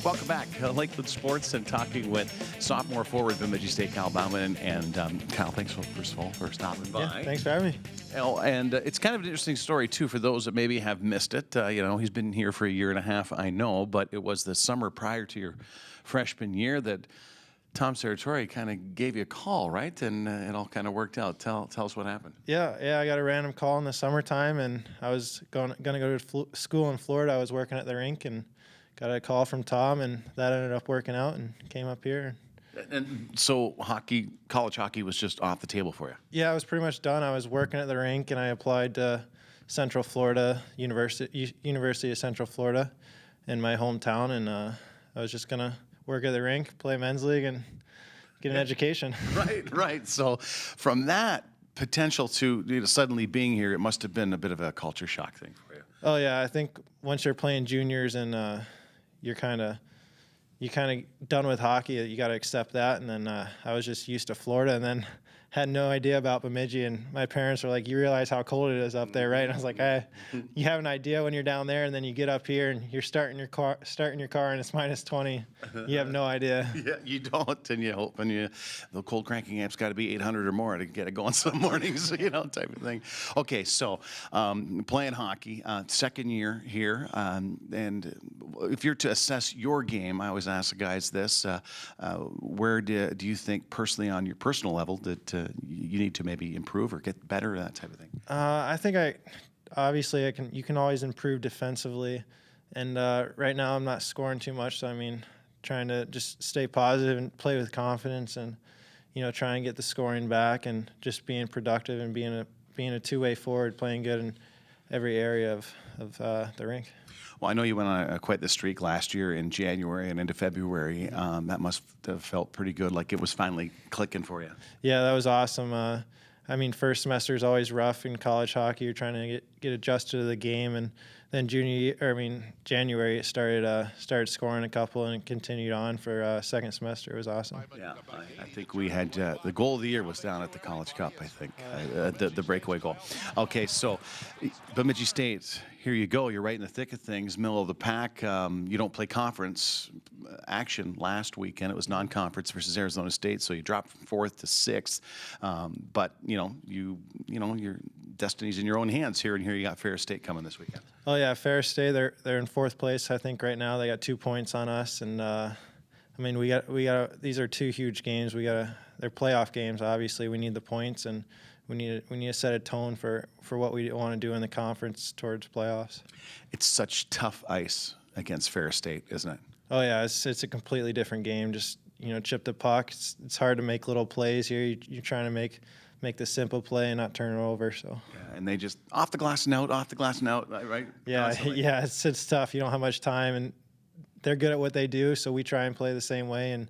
Welcome back. Lakeland Sports and talking with sophomore forward Bemidji State Kyle Bauman. And Kyle, thanks first of all for stopping by. Yeah, thanks for having me. And it's kind of an interesting story, too, for those that maybe have missed it. He's been here for a year and a half, I know, but it was the summer prior to your freshman year that Tom Serratori kind of gave you a call, right? And it all kind of worked out. Tell us what happened. Yeah, I got a random call in the summertime, and I was going to go to school in Florida. I was working at the rink and got a call from Tom, and that ended up working out and came up here. And so college hockey was just off the table for you? Yeah, I was pretty much done. I was working at the rink, and I applied to Central Florida, University of Central Florida in my hometown, and I was just going to work at the rink, play men's league, and get an education. Right. So from that potential to suddenly being here, it must have been a bit of a culture shock thing for you. Oh, yeah. I think once you're playing juniors and you're kind of done with hockey, you got to accept that. And then I was just used to Florida, and then had no idea about Bemidji. And my parents were like, "You realize how cold it is up there, right?" And I was like, "You have an idea when you're down there, and then you get up here and you're starting your car, and it's minus 20. You have no idea." Yeah, you don't, and you hope, and the cold cranking amp's got to be 800 or more to get it going some mornings, type of thing. Okay, so playing hockey, second year here, and if you're to assess your game, I always ask the guys this: where do you think personally, on your personal level, that you need to maybe improve or get better, that type of thing? I think you can always improve defensively, and right now I'm not scoring too much, so trying to just stay positive and play with confidence, and try and get the scoring back, and just being productive and being a two-way forward, playing good in every area of the rink. Well, I know you went on quite the streak last year in January and into February. That must have felt pretty good, like it was finally clicking for you. Yeah, that was awesome. First semester is always rough in college hockey. You're trying to get adjusted to the game, and then January it started scoring a couple, and it continued on for second semester. It was awesome. Yeah, I think we had the goal of the year was down at the College Cup. I think the breakaway goal. Okay, so Bemidji State, here you go. You're right in the thick of things, middle of the pack. You don't play conference action last weekend. It was non-conference versus Arizona State, so you dropped from 4th to 6th. But your destiny's in your own hands here, and here you got Ferris State coming this weekend. Oh yeah, Ferris State. They're in 4th place, I think, right now. They got 2 points on us, and we got these are 2 huge games. They're playoff games. Obviously, we need the points, and we need to set a tone for what we want to do in the conference towards playoffs. It's such tough ice against Ferris State, isn't it? Oh yeah, it's a completely different game. Just chip the puck. It's hard to make little plays here. You're trying to make the simple play and not turn it over. So yeah, and they just off the glass and out, right? Yeah, constantly. Yeah, it's tough. You don't have much time, and they're good at what they do. So we try and play the same way, and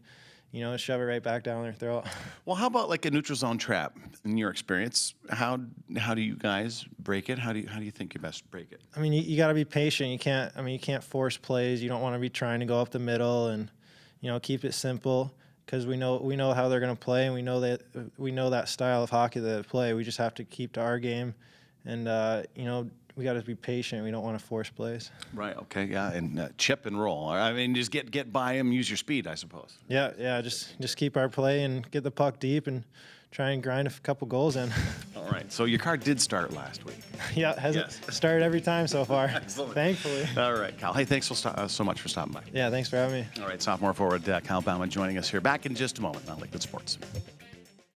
shove it right back down their throat. Well, how about like a neutral zone trap? In your experience, how do you guys break it? How do you think you best break it? You got to be patient. You can't force plays. You don't want to be trying to go up the middle, and keep it simple, because we know how they're going to play, and we know that style of hockey that they play. We just have to keep to our game, and we got to be patient. We don't want to force plays. Right. Okay. Yeah. And chip and roll. Just get by them. Use your speed, I suppose. Yeah. Just keep our play and get the puck deep and try and grind a couple goals in. All right. So your car did start last week. Yeah. It hasn't started every time so far. Excellent. Thankfully. All right, Kyle. Hey, thanks so much for stopping by. Yeah. Thanks for having me. All right. Sophomore forward Kyle Bauman joining us here. Back in just a moment on Lakeland Sports.